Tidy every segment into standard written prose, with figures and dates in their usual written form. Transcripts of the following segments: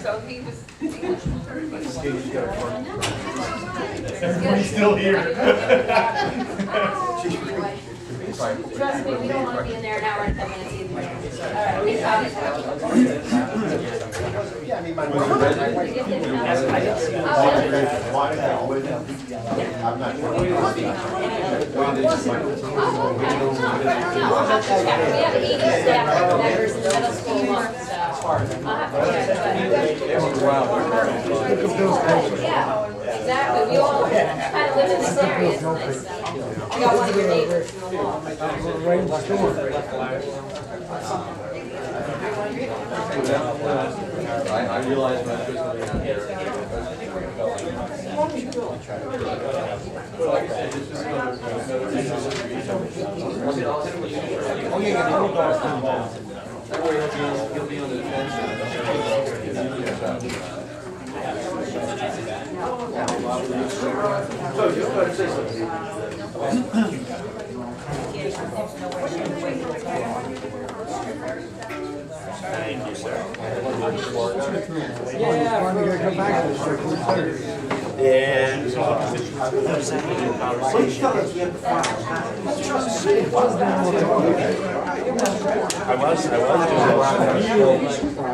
So he was. Everybody's still here. Trust me, we don't want to be in there an hour and 10 minutes either. All right, we found it. I'm not sure. We have 80 staff members in the middle school, so I'll have to check. Yeah, exactly. We all kind of live in this area. It's nice. I got one of your neighbors in the wall. I realized when I was going out there. That way he'll be on the defense. So you're going to say something. Thank you, sir.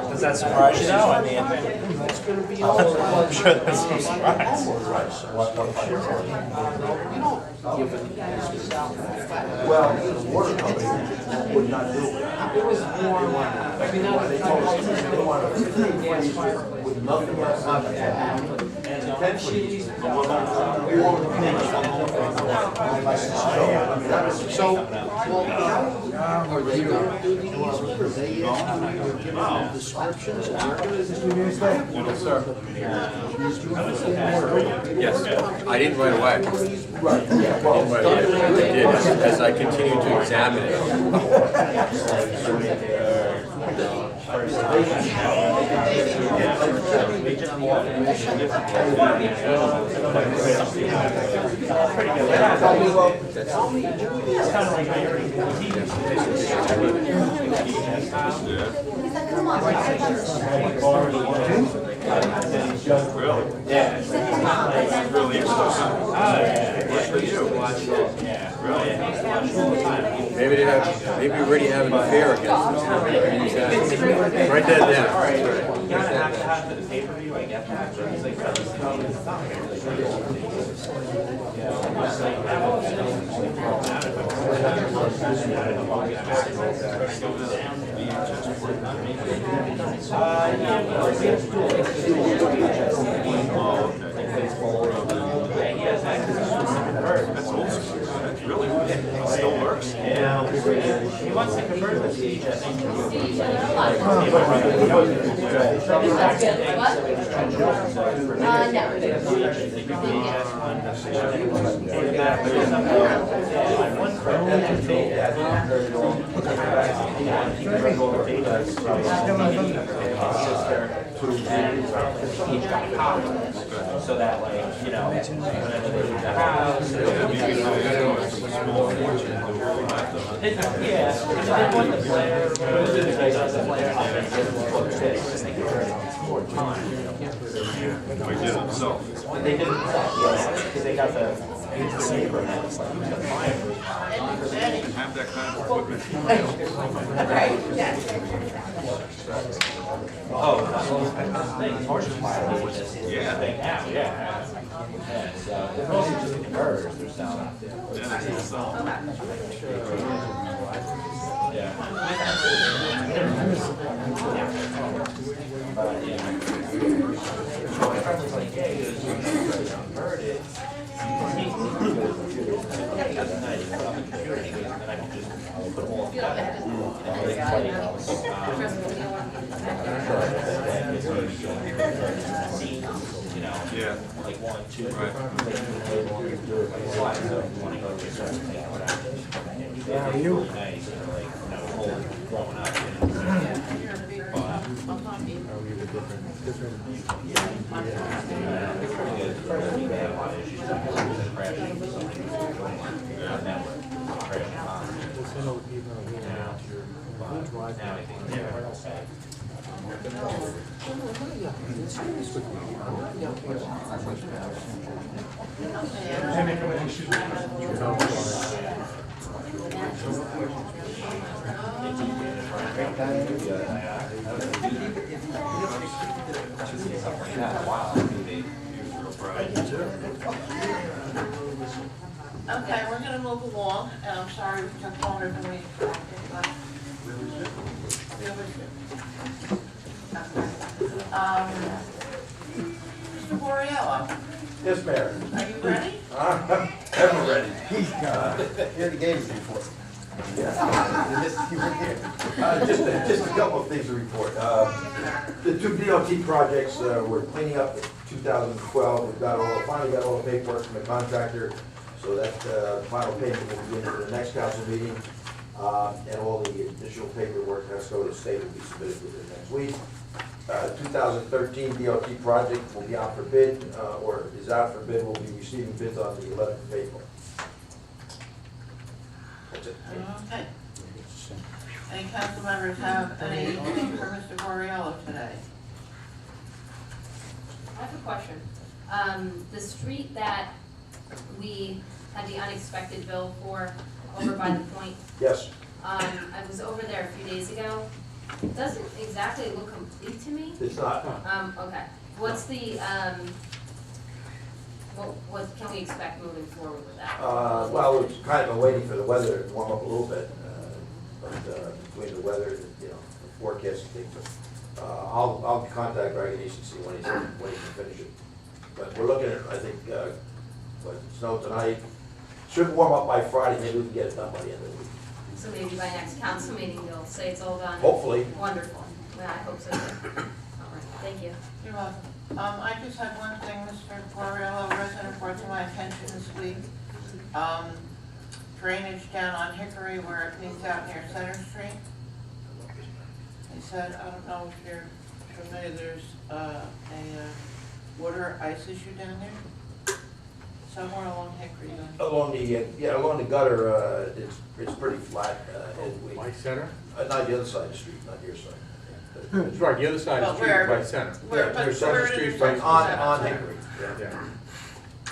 Does that surprise you now? I mean, I'm sure that's no surprise. Well, the water company would not do it. It was more, they told us they wanted to with nothing else on it. And eventually, we won't so, are they going to do these? Are they giving them descriptions? Yes, I didn't right away. Right, yeah, well, I did, as I continued to examine it. Maybe they already have an affair against them. Write that down. That's old school. That's really good. It still works. He wants to convert the siege, I think. So that, like, you know, whenever they leave the house, yeah, they want the player, the player, He did it himself. they did it, because they got the neighbor that was like, the fire. Have that kind of equipment. Oh, horses fire. Yeah. Now, yeah. So, they're mostly just converters, they're selling out there. Yeah, that's himself. Yeah. Yeah. Like 1, 2, Right. Yeah, you. Nice, and like, you know, old, growing up, you know. Okay, we're gonna move along, and I'm sorry we took longer than we expected, but. Where was it? Mr. Borriello, Yes, Mayor. are you ready? Ever ready. Here the games before. Just a couple of things to report. The two DOT projects, we're cleaning up in 2012. We've finally got all the paperwork from the contractor, so that final payment will be in for the next council meeting. And all the additional paperwork has to go to the state, will be submitted within next week. 2013 DOT project will be out for bid, or is out for bid. We'll be receiving bids on the 11th of April. That's it. Okay. Any council members have anything for Mr. Borriello today? I have a question. The street that we had the unexpected bill for over by the point, Yes. I was over there a few days ago. It doesn't exactly look complete to me. It's not. Okay. What's the, what can we expect moving forward with that? Well, we've kind of been waiting for the weather to warm up a little bit, but between the weather, the forecast and things. I'll contact Greg East and see when he can finish it. But we're looking at, I think, snow tonight. Should warm up by Friday, maybe we can get it done by the end of the week. So maybe by next council meeting, they'll say it's all done? Hopefully. Wonderful. Well, I hope so too. All right, thank you. You're welcome. I just had one thing, Mr. Borriello, resident brought to my attention this week. Drainage down on Hickory where it meets out near Center Street. He said, I don't know if you're familiar, there's a water ice issue down there. Somewhere along Hickory. Along the gutter, it's pretty flat, and we, By center? not the other side of the street, not your side. That's right, the other side of the But street where- is by center. Where, Yeah, but there's where Center it Street, intersects on with Center. Hickory.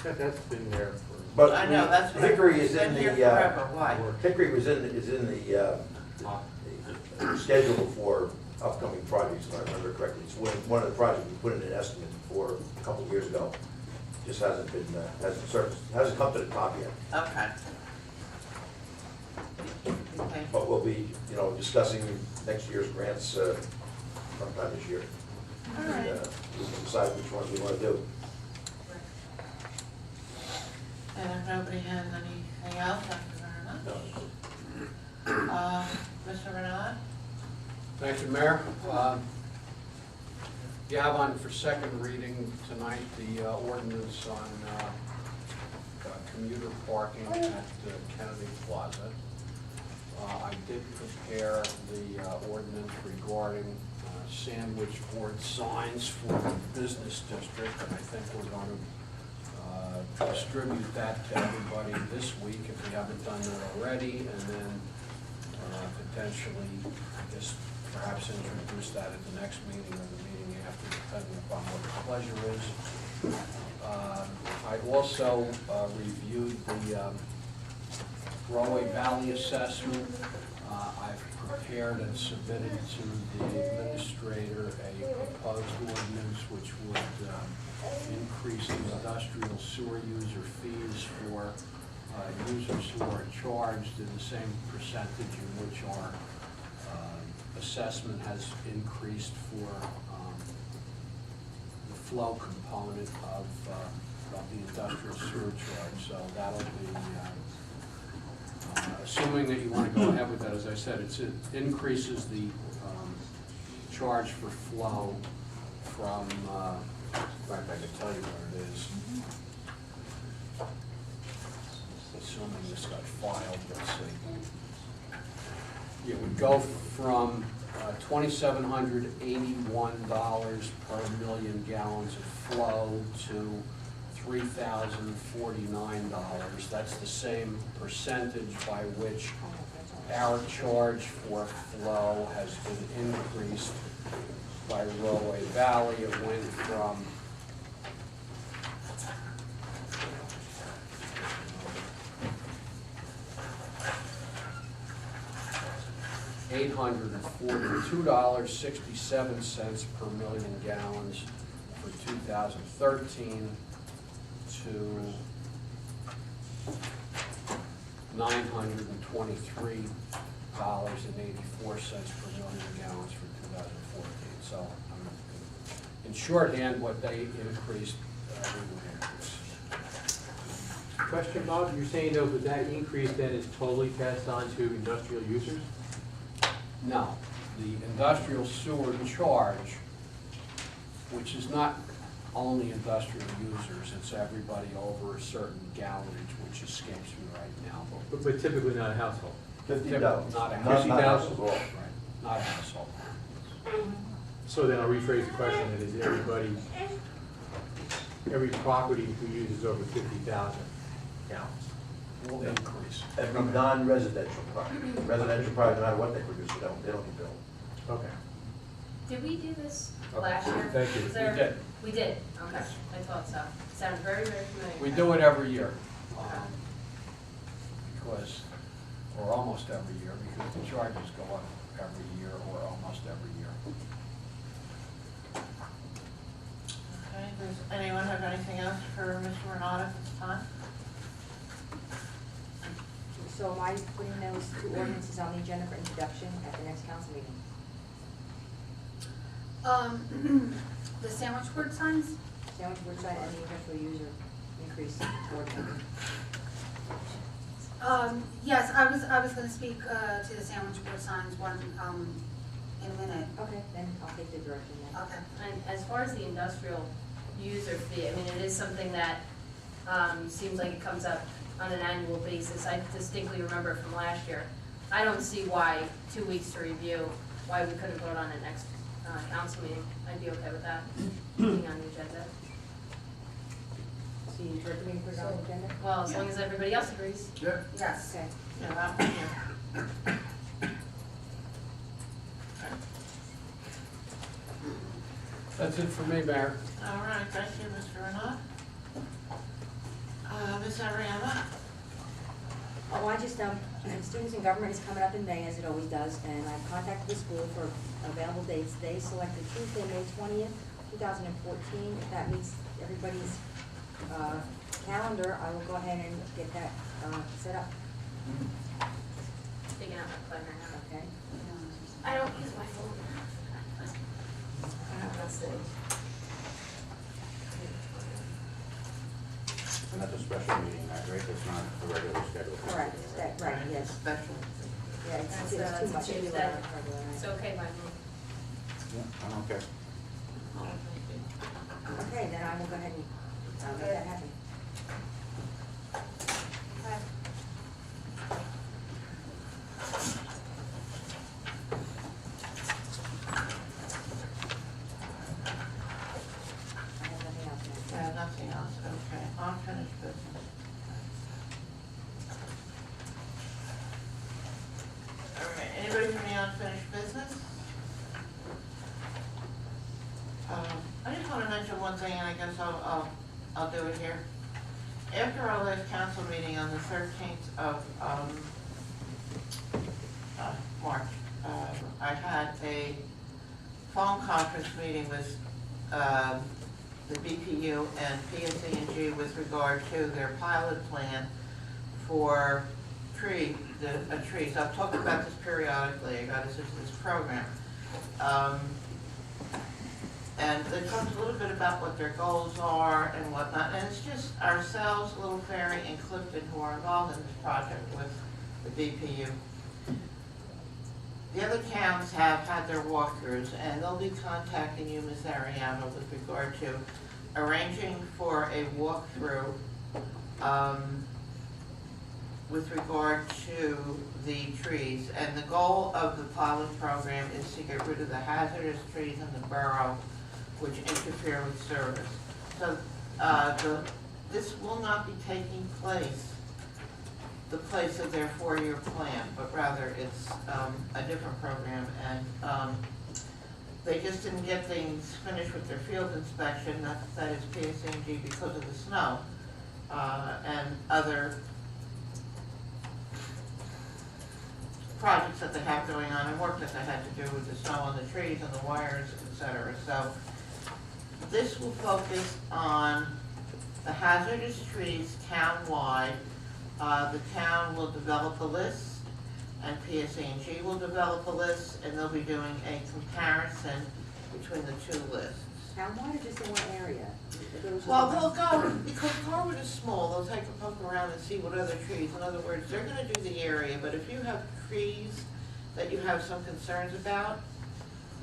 Yeah. That's been there for. But I know, that's what Hickory is it's in been here the, forever, why? Hickory is in the schedule for upcoming projects, if I remember correctly. It's one of the projects we put in an estimate for a couple of years ago. Just hasn't come to the top yet. Okay. Okay. But we'll be, discussing next year's grants sometime this year. All And right. we can decide which ones we want to do. And if nobody has anything else, thank you very much. No. Mr. Renat? Thank you, Mayor. You have on for second reading tonight the ordinance on commuter parking at Kennedy Plaza. I did prepare the ordinance regarding sandwich board signs for the business district, and I think we're going to distribute that to everybody this week if we haven't done that already, and then potentially, I guess, perhaps introduce that at the next meeting or the meeting after, depending upon what the pleasure is. I also reviewed the Broadway Valley assessment. I've prepared and submitted to the administrator a proposed ordinance which would increase the industrial sewer user fees for users who are charged in the same percentage in which our assessment has increased for the flow component of the industrial sewer charge. So that'll be, assuming that you want to go ahead with that, as I said, it increases the charge for flow from, in fact, I can tell you what it is. Assuming this got filed, let's see. It would go from $2,781 per million gallons of flow to $3,049. That's the same percentage by which our charge for flow has been increased by Railway Valley. It went from $842.67 per million gallons for 2013 to $923.84 per million gallons for 2014. So, in shorthand, what they increased, we would increase. Question, Bob, you're saying though that that increase then is totally passed on to industrial users? No, the industrial sewer charge, which is not only industrial users, it's everybody over a certain gallonage, which escapes me right now. But typically not a household. $50. Not a Not household. 50,000? Right, not a household. So then I'll rephrase the question, that is everybody, every property who uses over 50,000 gallons? Will increase. Every non-residential property. Residential property, no matter what they produce, they don't get billed. Okay. Did we do this Okay. last year? Thank you. Was there- We did. We did, okay, I thought so. Sounded very, very familiar. We do it every year, because, or almost every year, because the charges go up every year, or almost every year. Okay, does anyone have anything else for Mr. Renato at this time? So am I putting those two ordinances on the agenda for introduction at the next council meeting? The sandwich board signs? Sandwich board sign and the industrial user increase toward them. Yes, I was gonna speak, to the sandwich board signs one, in a minute. Okay, then I'll take the direction then. Okay. And as far as the industrial user fee, I mean, it is something that, seems like it comes up on an annual basis. I distinctly remember from last year. I don't see why 2 weeks to review, why we couldn't vote on it next, council meeting. I'd be okay with that, being on the agenda. So you prefer me to put it on the agenda? Well, as long as everybody else agrees. Yeah. Yes. Okay. Yeah, that one, yeah. That's it for me, Mayor. All right, thank you, Mr. Renato. Ms. Ariana? Oh, I just, Students in Government is coming up in May, as it always does, and I've contacted the school for available dates. They selected Tuesday, May 20th, 2014. If that meets everybody's calendar, I will go ahead and get that set up, Taking out my planner now. okay? I don't use my phone. That's it. And that's a special meeting, right? It's not the regular schedule. Correct, right, yes. Special. Yeah, it's That's, too it's much. a Tuesday. Regular. It's okay by me. Yeah, I'm okay. Okay, then I will go ahead and make that happen. I have nothing else now. Yeah, nothing else, okay, unfinished business. All right, anybody from the unfinished business? I just want to mention one thing, and I guess I'll do it here. After our last council meeting on the 13th of March, I had a phone conference meeting with the BPU and PSE&G with regard to their pilot plan for trees. I've talked about this periodically, I got us into this program. And they talked a little bit about what their goals are and whatnot, and it's just ourselves, Little Ferry, and Clifton who are involved in this project with the BPU. The other towns have had their walkthroughs, and they'll be contacting you, Ms. Ariano, with regard to arranging for a walkthrough with regard to the trees. And the goal of the pilot program is to get rid of the hazardous trees in the borough which interfere with service. So this will not be taking place, the place of their 4-year plan, but rather it's a different program. And they just didn't get things finished with their field inspection, that is PSCNG because of the snow, and other projects that they have going on and work that they had to do with the snow on the trees and the wires, et cetera. So this will focus on the hazardous trees town-wide. The town will develop a list, and PSE&G will develop a list, and they'll be doing a comparison between the two lists. Townwide or just in one area? Well, they'll go, because Carwood is small, they'll take a poke around and see what other trees, in other words, they're gonna do the area, but if you have trees that you have some concerns about,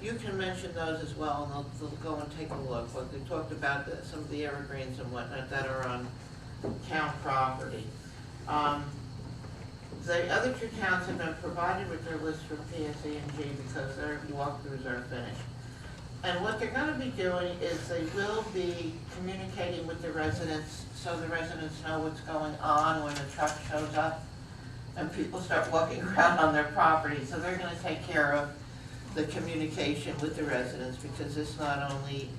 you can mention those as well, and they'll go and take a look. Like we talked about some of the evergreens and whatnot that are on town property. The other two towns have been provided with their list from PSE&G because their walkthroughs are finished. And what they're gonna be doing is they will be communicating with the residents, so the residents know what's going on when the truck shows up and people start walking around on their property. So they're gonna take care of the communication with the residents, because this not only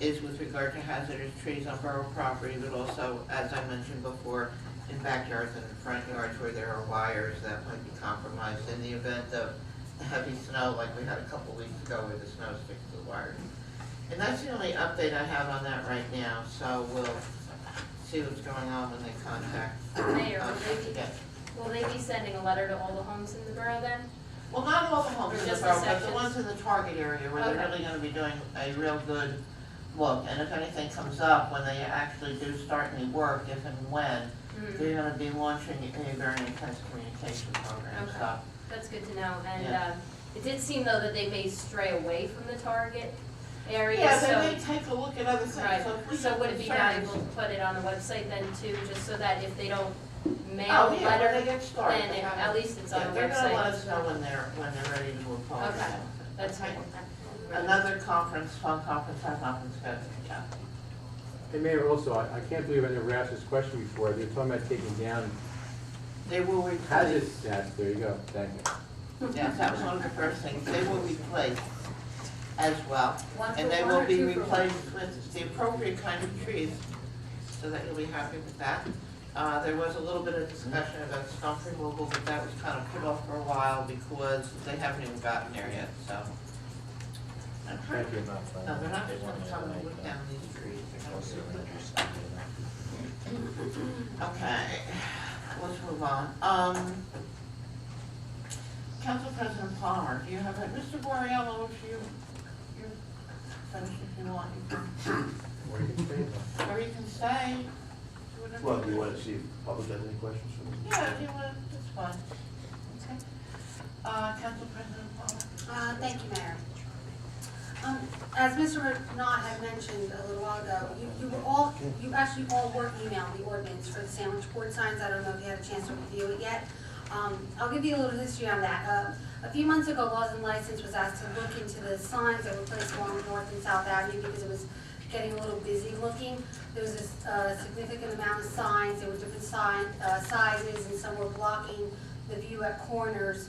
is with regard to hazardous trees on borough property, but also, as I mentioned before, in backyards and in front yards where there are wires that might be compromised in the event of heavy snow like we had a couple weeks ago where the snow sticks to the wires. And that's the only update I have on that right now, so we'll see what's going on when they contact Mayor, us. will they be sending a letter to all the homes in the borough then? Well, not all the homes Or in the just the borough, but the sections? ones in the target area where they're Okay. really gonna be doing a real good look. And if anything comes up, when they actually do start any work, if and when, they're gonna be launching a very intense communication program, Okay. so. That's good to know, and, Yeah. it did seem though that they may stray away from the target area, Yeah, so. they may take a look at other things, Right, so if we so have would it be concerns- valuable to put it on the website then too, just so that if they don't mail Oh, a yeah, when letter, they get started, then they have- at least it's on yeah, the they're gonna let website? us know when they're ready to move forward. Okay, that's Okay. fine. Another phone conference has not been scheduled yet. Hey, Mayor, also, I can't believe I never asked this question before. They're talking about taking down They will replace, hazard, yes, there you go, thank you. yes, that was one of the first things, they will replace as well. One for And they one will or be two for one? replaced with the appropriate kind of trees, so that you'll be happy with that. There was a little bit of discussion about stump removal, but that was kind of put off for a while because they haven't even gotten there yet, so. Thank you. No, they're not just gonna come and look down these trees, they're gonna see what. Okay, let's move on. Council President Palmer, do you have, Mr. Borriello, if you finish if you want, you can, Or you can stay there. or you can stay. Do whatever Well, do you want to see if the public has any questions for me? Yeah, do you want, that's fine. Okay. Council President Palmer? Thank you, Mayor. As Mr. Knott had mentioned a little while ago, you actually all were emailed the ordinance for the sandwich board signs. I don't know if you had a chance to review it yet. I'll give you a little history on that. A few months ago, Laws and License was asked to look into the signs that were placed along North and South Avenue because it was getting a little busy looking. There was a significant amount of signs, there were different sizes, and some were blocking the view at corners,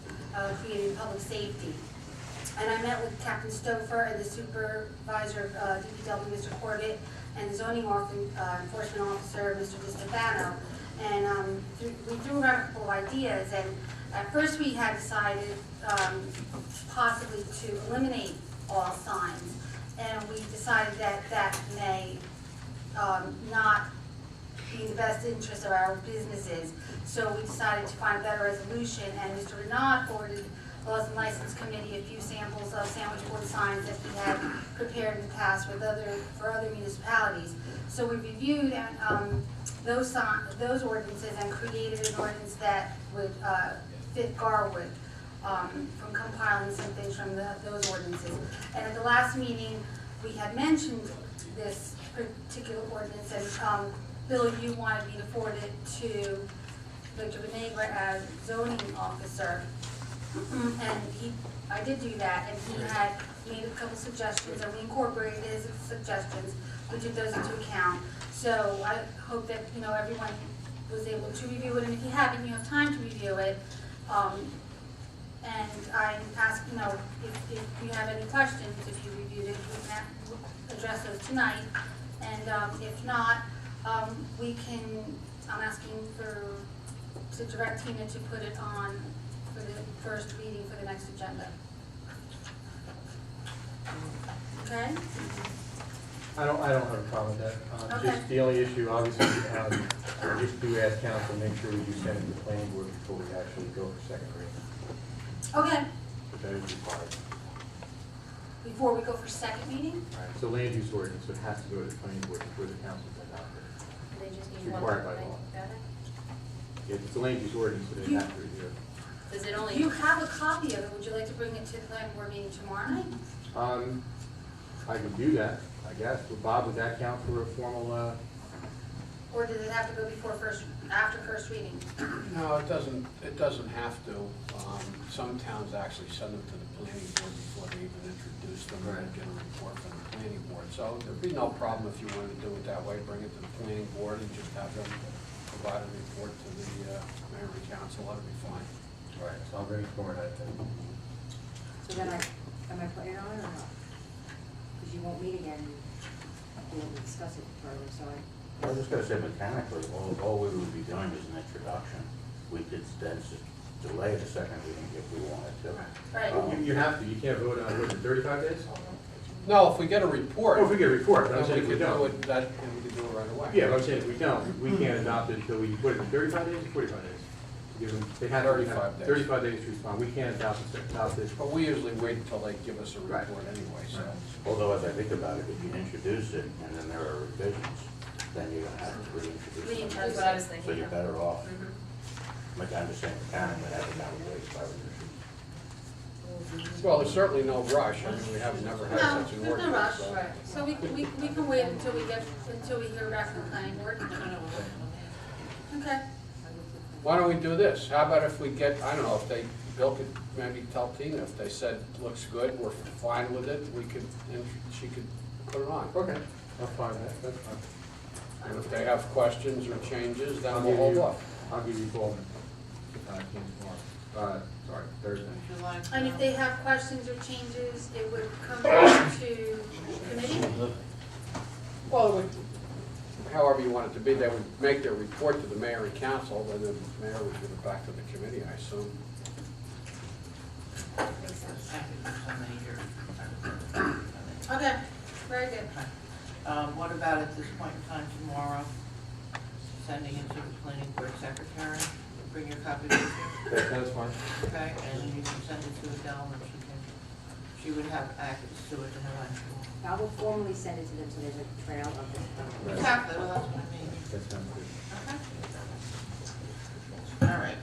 creating public safety. And I met with Captain Stouffer and the supervisor of DPW, Mr. Corbett, and the zoning enforcement officer, Mr. DiStefano. And we threw around a couple of ideas, and at first we had decided possibly to eliminate all signs. And we decided that that may not be in the best interest of our businesses. So we decided to find a better resolution, and Mr. Renaud forwarded Laws and License Committee a few samples of sandwich board signs that he had prepared in the past for other municipalities. So we reviewed those ordinances and created an ordinance that would fit Garwood from compiling some things from those ordinances. And at the last meeting, we had mentioned this particular ordinance, and Bill, you wanted me to forward it to Victor Benegre as zoning officer. And I did do that, and he had made a couple suggestions, and we incorporated his suggestions. We took those into account. So I hope that, everyone was able to review it, and if you haven't, you have time to review it. And I'm asking, if you have any questions, if you reviewed it, we can address those tonight. And if not, I'm asking to direct Tina to put it on for the first reading for the next agenda. Okay? I don't have a problem with that. Okay. Just the only issue, obviously, just do ask council, make sure we do send it to the planning board before we actually go for second reading. Okay, But that is required. before we go for second meeting? Right. So land use ordinance, so it has to go to the planning board before the council can adopt it. They just It's need one required by thing. law. Got it? If it's a land use ordinance, so they have to review it. Does it Do only, you have a copy of it? Would you like to bring it to the planning board meeting tomorrow night? I can do that, I guess. But Bob, would that count for a formal, Or does it have to go after first reading? No, it doesn't have to. Some towns actually send them to the planning board before they even introduce them and get a report from the planning board. So there'd be no problem if you wanted to do it that way, bring it to the planning board and just have them provide a report to the mayor and council, that'd be fine. right, so I'll bring it forward that day. So then am I putting it on or not? Because you won't meet again, we'll discuss it further, so I was just gonna say mechanically, all we would be doing is an introduction. We could then just delay the second reading if we wanted to. Right. You have to, you can't vote on, was it 35 days? No, if we get a report, Or if we get a report, but then I'm saying we if we could do don't. it, and we could do it right away. Yeah, but I'm saying if we don't, we can't adopt it until we, what is it, 35 days or 45 days? To give them, they have to 35 days. 35 days to respond. We can't adopt it. But we usually wait until they give us a Right. report anyway, so. Although as I think about it, if you introduce it and then there are revisions, then you're gonna have to reintroduce it. that's what I was So thinking. you're better off, Mhm. like I'm just saying mechanically, having that wait if I were you. Well, there's certainly no rush. I mean, we have never had No, such an there's no ordinance. rush. so- Right. So we can wait until we hear back from the planning board. Okay. Why don't we do this? How about if we get, I don't know, if Bill could maybe tell Tina, if they said, looks good, we're fine with it, she could put it on. Okay, I'll find that, that's fine. And if they have questions or changes, then I'll we'll give hold you, off. I'll give you a call, tomorrow. Sorry, Thursday. Would you like? And if they have questions or changes, it would come back to committee? Well, it would, however you want it to be, they would make their report to the mayor and council, then the mayor would give it back to the committee, I assume. Okay, very good. What about at this point in time tomorrow, sending it to the planning board secretary? Bring your copy with you, That's fine. okay? And then you can send it to Adele and she would have access to it and eventually. I will formally send it to them, so there's a trail of this. Right. Exactly, well, that's what I mean. That sounds good. Okay. All right.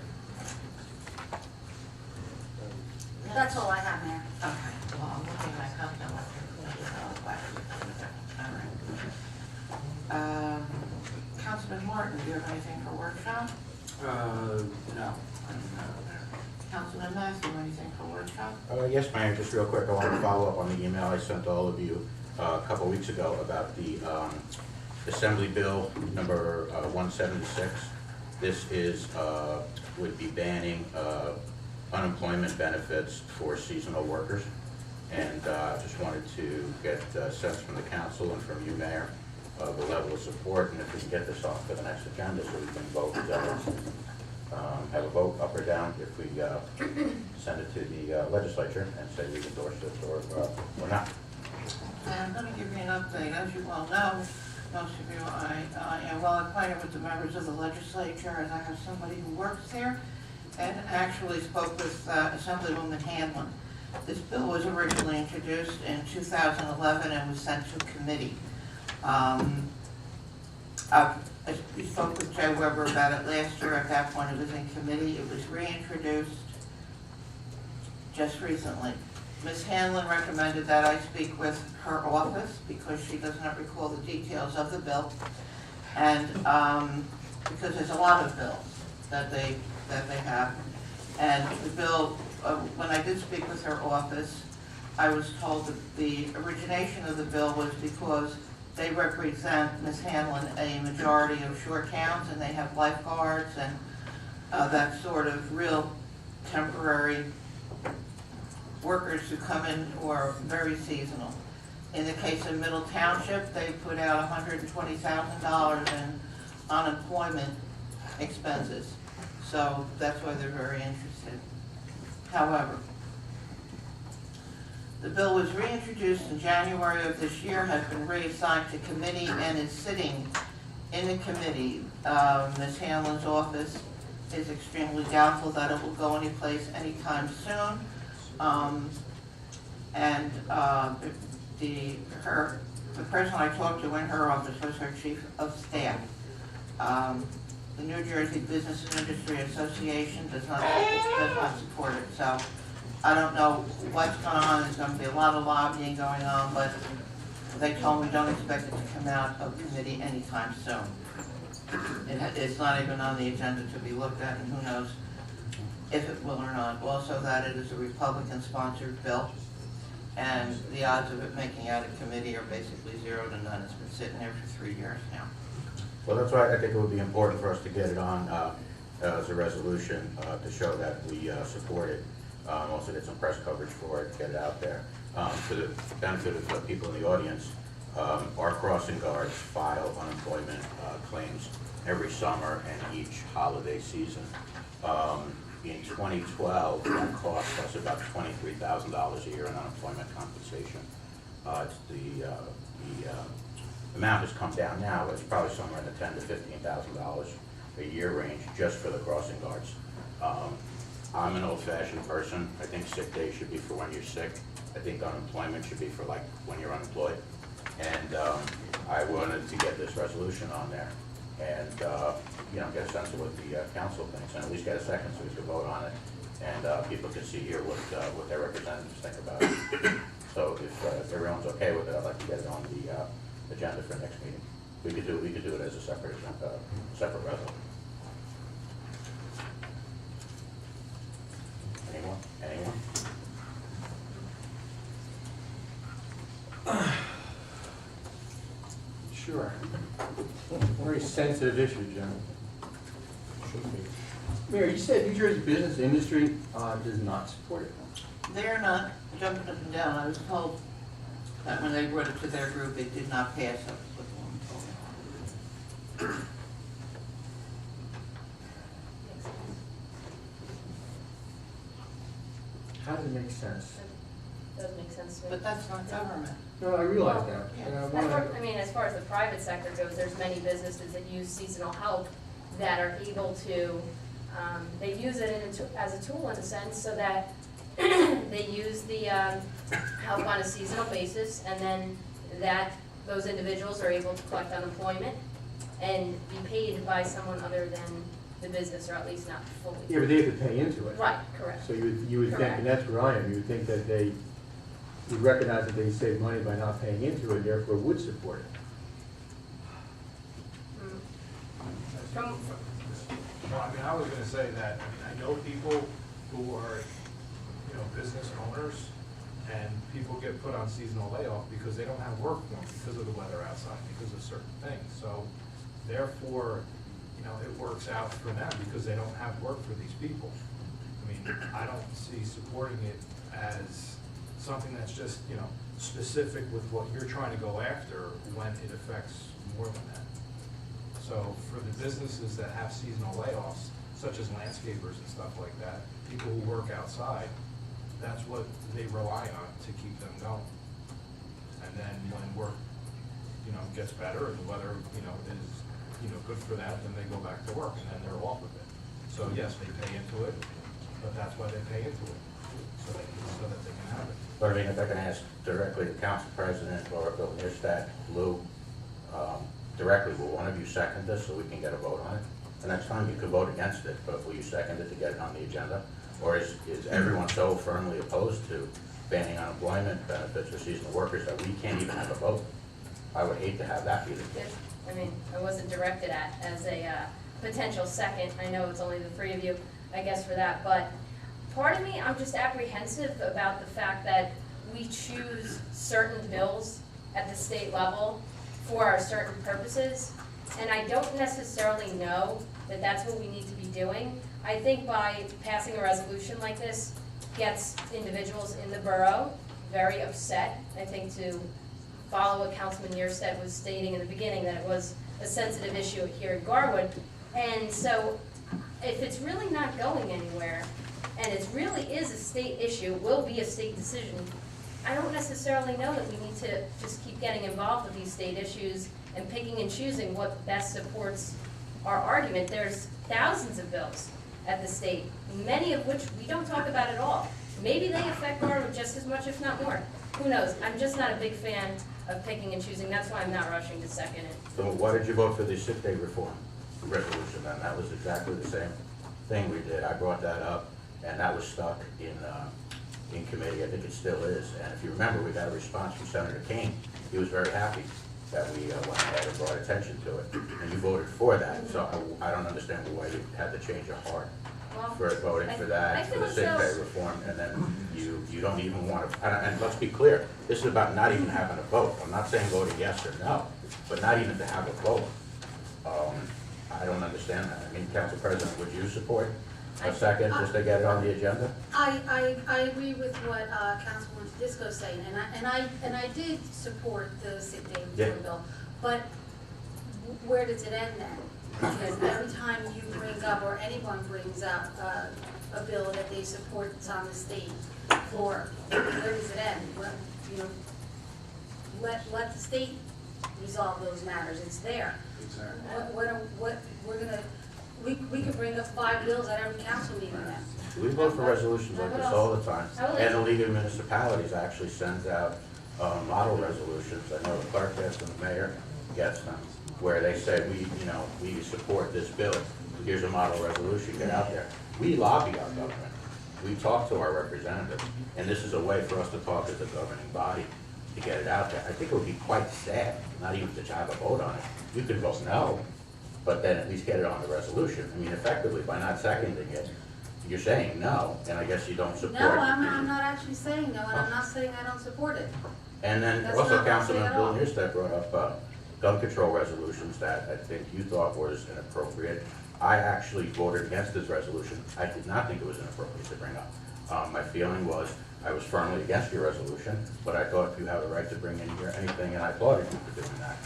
That's all I have, Mayor. Okay, well, I'm looking at my countdown. All right. Councilman Martin, do you have anything for workshop? No. Councilman Matthew, anything for workshop? Yes, Mayor, just real quick, I want to follow up on the email I sent all of you a couple weeks ago about the Assembly Bill number 176. This is, would be banning unemployment benefits for seasonal workers. And just wanted to get a sense from the council and from you, Mayor, of the level of support, and if we can get this off for the next agenda so we can vote together. Have a vote up or down if we send it to the legislature and say we endorse it or not. I'm going to give you an update. As you well know, most of you, I am well acquainted with the members of the legislature, as I have somebody who works there, and actually spoke with Assemblywoman Hanlon. This bill was originally introduced in 2011 and was sent to committee. We spoke with Joe Weber about it last year. At that point, it was in committee. It was reintroduced just recently. Ms. Hanlon recommended that I speak with her office because she does not recall the details of the bill. And because there's a lot of bills that they have. And the bill, when I did speak with her office, I was told that the origination of the bill was because they represent, Ms. Hanlon, a majority of shore towns, and they have lifeguards and that sort of real temporary workers who come in who are very seasonal. In the case of Middle Township, they put out $120,000 in unemployment expenses. So that's why they're very interested. However, the bill was reintroduced in January of this year, has been reassigned to committee, and is sitting in the committee. Ms. Hanlon's office is extremely doubtful that it will go anyplace anytime soon. The person I talked to in her office was her chief of staff. The New Jersey Business and Industry Association does not support it, so I don't know what's going on. There's going to be a lot of lobbying going on, but they told me don't expect it to come out of committee anytime soon. It's not even on the agenda to be looked at, and who knows if it will or not. Also, that it is a Republican-sponsored bill, and the odds of it making out of committee are basically 0 to none. It's been sitting there for 3 years now. Well, that's why I think it would be important for us to get it on as a resolution to show that we support it. Also get some press coverage for it, get it out there. For the benefit of the people in the audience, our crossing guards file unemployment claims every summer and each holiday season. In 2012, that cost us about $23,000 a year in unemployment compensation. The amount has come down now. It's probably somewhere in the $10,000 to $15,000 a year range just for the crossing guards. I'm an old-fashioned person. I think sick day should be for when you're sick. I think unemployment should be for like when you're unemployed. And I wanted to get this resolution on there and get a sense of what the council thinks, and at least get a second so we can vote on it, and people can see here what their representatives think about it. So if everyone's okay with it, I'd like to get it on the agenda for next meeting. We could do it as a separate resolution. Anyone? Sure. Very sensitive issue, Jim. Mayor, you said New Jersey business industry does not support it. They're not jumping up and down. I was told that when they brought it to their group, it did not pass. That was what the woman told me. How does it make sense? Doesn't make sense to me. But that's not government. No, I realize that. And I As wanna- far, I mean, as far as the private sector goes, there's many businesses that use seasonal help that are able to, they use it as a tool in a sense, so that they use the help on a seasonal basis, and then those individuals are able to collect unemployment and be paid by someone other than the business, or at least not fully. Yeah, but they have to pay into it. Right, correct. So you would think, Correct. and that's where I am, you would think that they would recognize that they save money by not paying into it, therefore would support it. From, Well, I mean, I was gonna say that, I know people who are, business owners, and people get put on seasonal layoff because they don't have work for them, because of the weather outside, because of certain things. So therefore, it works out for them because they don't have work for these people. I mean, I don't see supporting it as something that's just, specific with what you're trying to go after when it affects more than that. So for the businesses that have seasonal layoffs, such as landscapers and stuff like that, people who work outside, that's what they rely on to keep them going. And then when work, gets better and the weather, is, good for that, then they go back to work and then they're off of it. So yes, they pay into it, but that's why they pay into it, so that they can have it. But I mean, if I can ask directly the council president or Bill Nierstadt, Lou, directly, will one of you second this so we can get a vote on it? The next time you could vote against it, but will you second it to get it on the agenda? Or is everyone so firmly opposed to banning unemployment benefits for seasonal workers that we can't even have a vote? I would hate to have that be the case. I mean, I wasn't directed at as a potential second. I know it's only the three of you, I guess, for that. But part of me, I'm just apprehensive about the fact that we choose certain bills at the state level for our certain purposes. And I don't necessarily know that that's what we need to be doing. I think by passing a resolution like this, gets individuals in the borough very upset. I think to follow what Councilman Neerstead was stating in the beginning, that it was a sensitive issue here in Garwood. And so if it's really not going anywhere, and it really is a state issue, will be a state decision, I don't necessarily know that we need to just keep getting involved with these state issues and picking and choosing what best supports our argument. There's thousands of bills at the state, many of which we don't talk about at all. Maybe they affect Garwood just as much, if not more. Who knows? I'm just not a big fan of picking and choosing. That's why I'm not rushing to second it. So why did you vote for the sick day reform resolution then? That was exactly the same thing we did. I brought that up, and that was stuck in committee. I think it still is. And if you remember, we got a response from Senator Kane. He was very happy that we went ahead and brought attention to it. And you voted for that, so I don't understand why you had to change your heart for voting for I that, for feel the as sick though- day reform, and then you don't even want to, and let's be clear, this is about not even having a vote. I'm not saying voting yes or no, but not even to have a vote. I don't understand that. I mean, Council President, would you support a second just to get it on the agenda? I agree with what Councilwoman Disco's saying, and I did support the sick day reform Yeah. bill, but where does it end then? Because every time you bring up, or anyone brings up a bill that they support that's on the state floor, where does it end? You know, let the state resolve those matters, it's there. We could bring up 5 bills at every council meeting then. We vote for resolutions like this all the time. And the League of Municipalities actually sends out model resolutions. I know the clerk gets them, the mayor gets them, where they say, we support this bill. Here's a model resolution, get out there. We lobby our government. We talk to our representatives. And this is a way for us to talk as a governing body to get it out there. I think it would be quite sad not even to have a vote on it. You could vote no, but then at least get it on the resolution. I mean, effectively, by not seconding it, you're saying no, and I guess you don't support. No, I'm not actually saying no, and I'm not saying I don't support it. And then That's also not what I'm saying Councilman at Bill all. Newstead brought up gun control resolutions that I think you thought was inappropriate. I actually voted against this resolution. I did not think it was inappropriate to bring up. My feeling was I was firmly against your resolution, but I thought you have a right to bring in here anything, and I applauded you for doing that.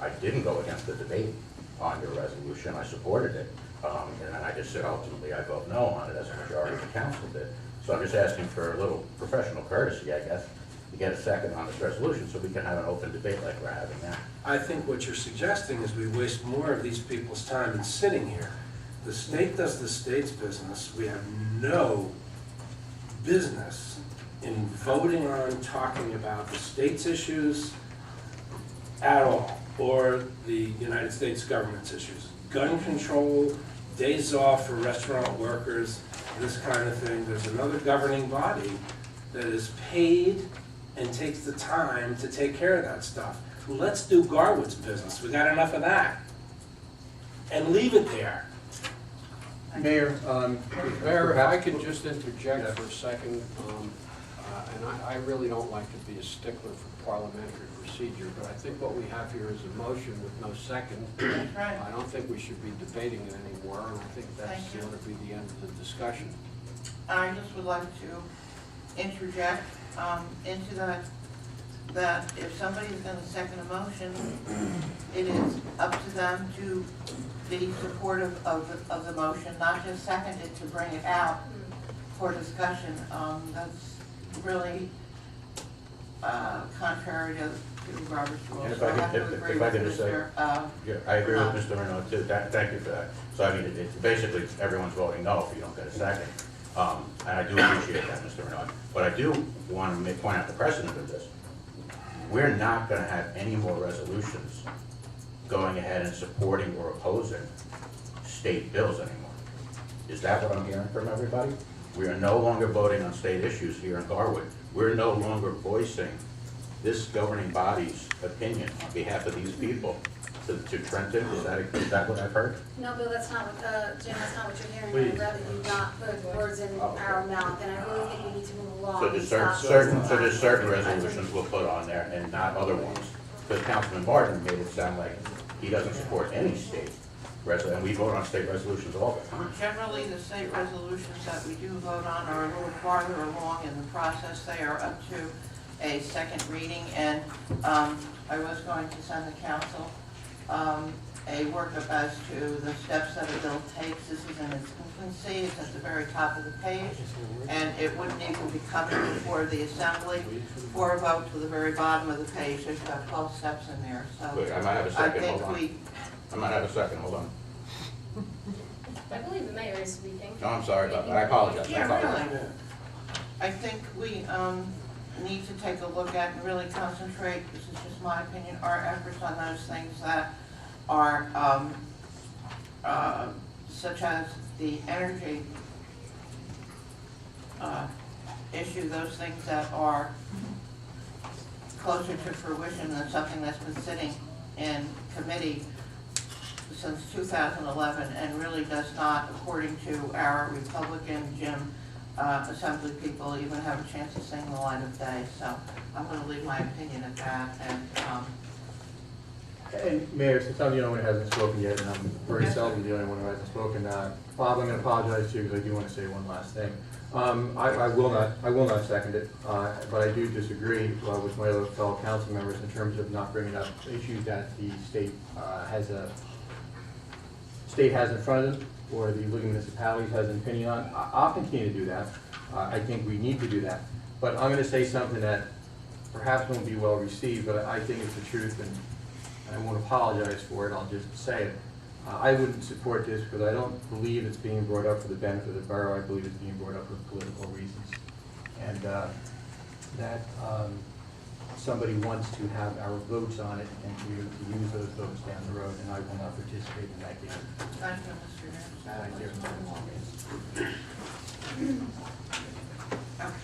I didn't go against the debate on your resolution. I supported it. And then I just said ultimately I vote no on it as a majority of the council did. So I'm just asking for a little professional courtesy, I guess, to get a second on this resolution so we can have an open debate like we're having now. I think what you're suggesting is we waste more of these people's time in sitting here. The state does the state's business. We have no business in voting on, talking about the state's issues at all, or the United States government's issues. Gun control, days off for restaurant workers, this kind of thing. There's another governing body that is paid and takes the time to take care of that stuff. Let's do Garwood's business. We got enough of that. And leave it there. Mayor, Mayor, if I could just interject for a second, and I really don't like to be a stickler for parliamentary procedure, but I think what we have here is a motion with no second. That's right. I don't think we should be debating it anymore, and I think that's Thank you. going to be the end of the discussion. I just would like to interject into that if somebody's gonna second a motion, it is up to them to be supportive of the motion, not just second it to bring it out for discussion. That's really contrary to Robert's rules. And if So I have to could, agree if I with could just say, Mr. yeah, I agree with Mr. Renaud too. Thank you for that. So I mean, it's basically everyone's voting no if you don't get a second. And I do appreciate that, Mr. Renaud. But I do want to point out the precedent of this. We're not going to have any more resolutions going ahead and supporting or opposing state bills anymore. Is that what I'm hearing from everybody? We are no longer voting on state issues here in Garwood. We're no longer voicing this governing body's opinion on behalf of these people to Trenton. Is that what I've heard? No, Bill, that's not what, Jim, that's not what you're hearing. Please. I'd rather you not put words in our mouth, and I really think we need to move along. So there's and certain stop this. resolutions we'll put on there and not other ones. Because Councilman Martin made it sound like he doesn't support any state and we vote on state resolutions all the time. Generally, the state resolutions that we do vote on are a little farther along in the process. They are up to a second reading, and I was going to send the council a workup as to the steps that a bill takes. This is in its infancy, it's at the very top of the page, and it wouldn't even be coming before the assembly for a vote to the very bottom of the page. There's about 12 steps in there, so Wait, I might have a I second, think hold on. we, I might have a second, hold on. I believe the mayor is speaking. No, I'm sorry about that, I apologize. I yeah, apologize. really. I think we need to take a look at and really concentrate, this is just my opinion, our efforts on those things that are, such as the energy issue, those things that are closer to fruition than something that's been sitting in committee since 2011 and really does not, according to our Republican Jim, Assembly people even have a chance to sing the light of day. So I'm going to leave my opinion at that. And Mayor, since I'm the only one who hasn't spoken yet, and I'm very seldom the only one who hasn't spoken, Bob, I'm going to apologize to you because I do want to say one last thing. I will not second it, but I do disagree with my other fellow council members in terms of not bringing up issues that the state has in front of them, or the legal municipalities has an opinion on. I'll continue to do that. I think we need to do that. But I'm going to say something that perhaps won't be well received, but I think it's the truth, and I won't apologize for it. I'll just say it. I wouldn't support this because I don't believe it's being brought up for the benefit of the borough. I believe it's being brought up for political reasons. And that somebody wants to have our votes on it and to use those votes down the road, and I will not participate in that game. Thank you, Mr. Mayor.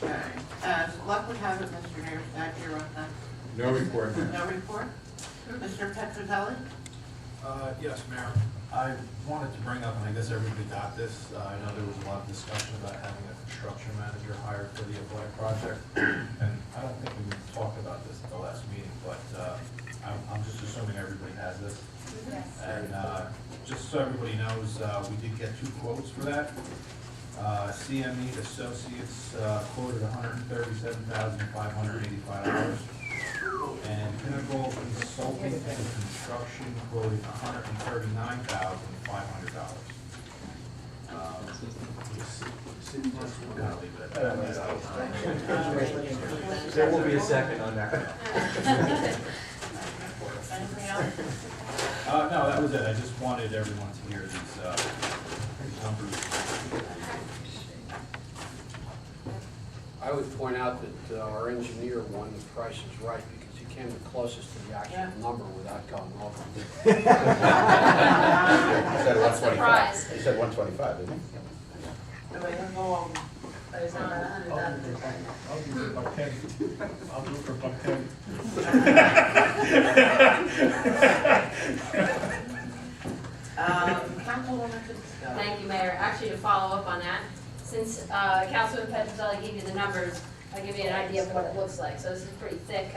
Okay, as luck would have it, Mr. Mayor, you're up next. No report. No report? Mr. Petrozelli? Yes, Mayor. I wanted to bring up, and I guess everybody got this, I know there was a lot of discussion about having a construction manager hired for the athletic project, and I don't think we talked about this at the last meeting, but I'm just assuming everybody has this. Yes. And just so everybody knows, we did get 2 quotes for that. CME Associates quoted $137,585. And Pinnacle Consulting and Construction quoted $139,500. There will be a second on that. Anything else? No, that was it. I just wanted everyone to hear these numbers. I would point out that our engineer won the Price is Right because he came the closest to the actual number without going over. He said That's 125. surprise. He said 125, didn't he? Do we have go over? There's not $100. I'll do it for $110. Councilwoman Fitzgerald. Thank you, Mayor. Actually, to follow up on that, since Councilman Petrozelli gave you the numbers, I'll give you an idea of what it looks like. So this is pretty thick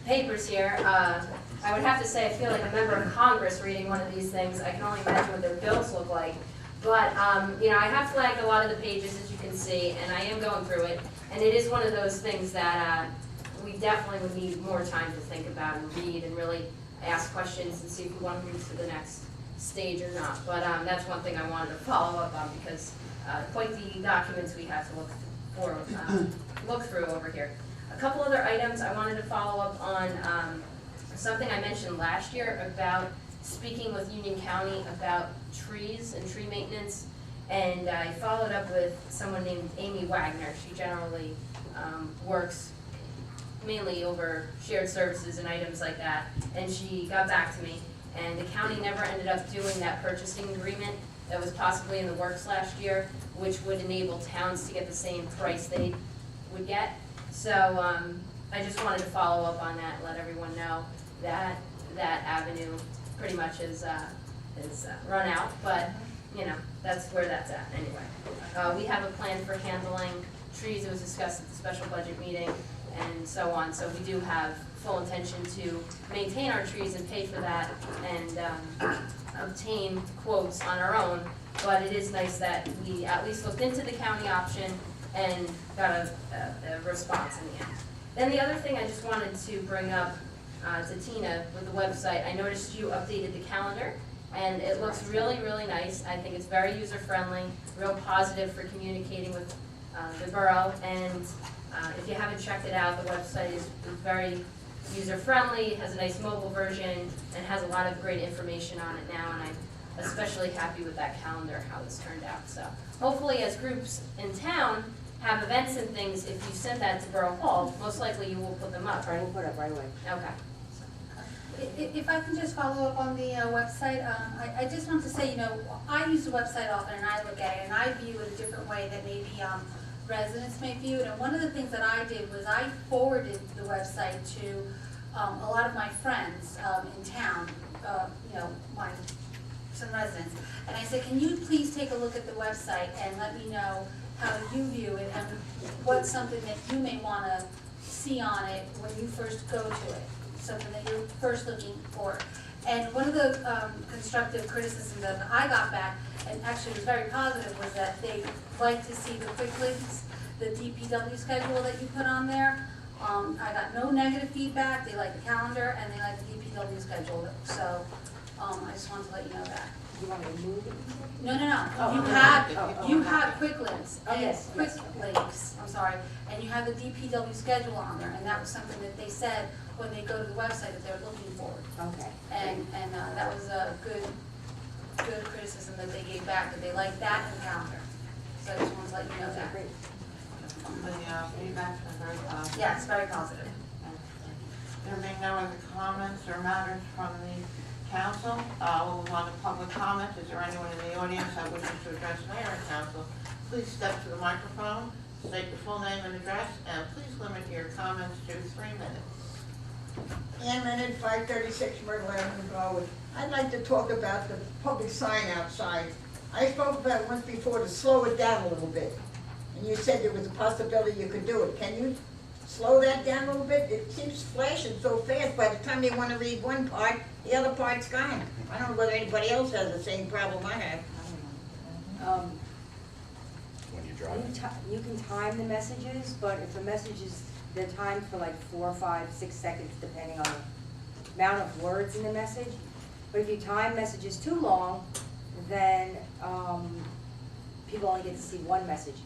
papers here. I would have to say I feel like a member of Congress reading one of these things. I can only imagine what their bills look like. But, you know, I have flagged a lot of the pages, as you can see, and I am going through it. And it is one of those things that we definitely would need more time to think about and read and really ask questions and see if we want to move to the next stage or not. But that's one thing I wanted to follow up on because quite the documents we have to look through over here. A couple other items I wanted to follow up on. Something I mentioned last year about speaking with Union County about trees and tree maintenance, and I followed up with someone named Amy Wagner. She generally works mainly over shared services and items like that, and she got back to me, and the county never ended up doing that purchasing agreement that was possibly in the works last year, which would enable towns to get the same price they would get. So I just wanted to follow up on that and let everyone know that that avenue pretty much is run out, but you know, that's where that's at anyway. We have a plan for handling trees. It was discussed at the special budget meeting and so on. So we do have full intention to maintain our trees and pay for that and obtain quotes on our own. But it is nice that we at least looked into the county option and got a response in the end. Then the other thing I just wanted to bring up to Tina with the website, I noticed you updated the calendar, and it looks really, really nice. I think it's very user-friendly, real positive for communicating with the borough, and if you haven't checked it out, the website is very user-friendly, has a nice mobile version, and has a lot of great information on it now, and I'm especially happy with that calendar, how this turned out. So hopefully as groups in town have events and things, if you send that to Borough Hall, most likely you will put them up, right? We'll put it up right away. Okay. If I can just follow up on the website, I just want to say, I use the website often and I look at it and I view it a different way that maybe residents may view it. And one of the things that I did was I forwarded the website to a lot of my friends in town, some residents. And I said, can you please take a look at the website and let me know how you view it and what's something that you may want to see on it when you first go to it, something that you're first looking for. And one of the constructive criticisms that I got back, and actually was very positive, was that they like to see the quick links, the DPW schedule that you put on there. I got no negative feedback. They like the calendar and they like the DPW schedule. So I just wanted to let you know that. You want me to move it? No. Oh, You have quick links. Oh, yes, Quick yes. links, I'm sorry. And you have the DPW schedule on there. And that was something that they said when they go to the website that they're looking for. Okay. And that was a good criticism that they gave back, that they liked that in the calendar. So I just wanted to let you know that. Great. The feedback's been very positive. Yes, very positive. There being no other comments or matters from the council, we'll move on to public comment. Is there anyone in the audience that wishes to address mayor and council? Please step to the microphone, state your full name and address, and please limit your comments to 3 minutes. Ann Minute, 536 Myrtle Avenue, Norwood. I'd like to talk about the public sign outside. I spoke about it once before to slow it down a little bit. And you said there was a possibility you could do it. Can you slow that down a little bit? It keeps flashing so fast. By the time they want to read one part, the other part's gone. I don't know whether anybody else has the same problem I have. When you drive. You can time the messages, but if the messages, they're timed for like 4, 5, 6 seconds, depending on the amount of words in the message. But if you time messages too long, then people only get to see one message.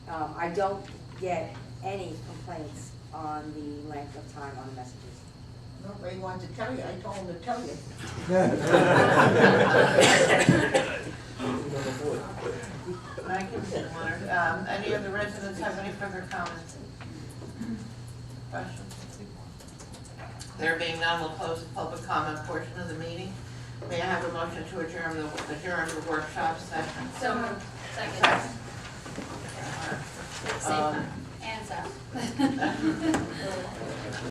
I don't get any complaints on the length of time on the messages. Nobody wanted to tell you. I told them to tell you. Thank you, Mr. Leonard. Any of the residents have any further comments? Questions? There being none, we'll close the public comment portion of the meeting. May I have a motion to adjourn the workshop session? So moved. Second. Second. Same time. And so.